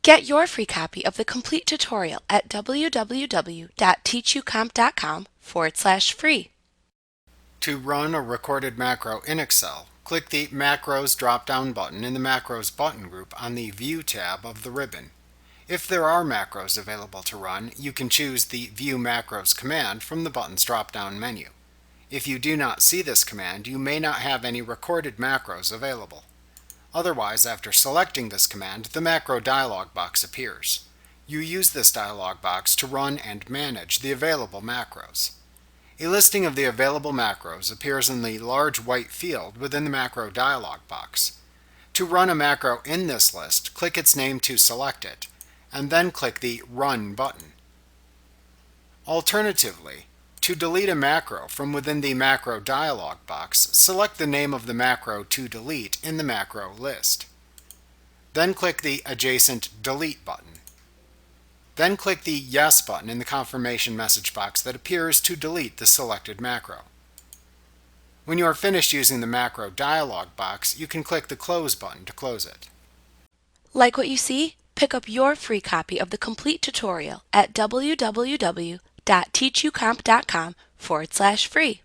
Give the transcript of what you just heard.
Get your free copy of the complete tutorial at www.teachucomp.com/free. To run a recorded macro in Excel, click the Macros drop-down button in the Macros button group on the View tab of the ribbon. If there are macros available to run, you can choose the View Macros command from the button's drop-down menu. If you do not see this command, you may not have any recorded macros available. Otherwise, after selecting this command, the macro dialog box appears. You use this dialog box to run and manage the available macros. A listing of the available macros appears in the large white field within the macro dialog box. To run a macro in this list, click its name to select it, and then click the Run button. Alternatively, to delete a macro from within the macro dialog box, select the name of the macro to delete in the macro list. Then click the adjacent Delete button. Then click the Yes button in the confirmation message box that appears to delete the selected macro. When you are finished using the macro dialog box, you can click the Close button to close it. Like what you see? Pick up your free copy of the complete tutorial at www.teachucomp.com/free.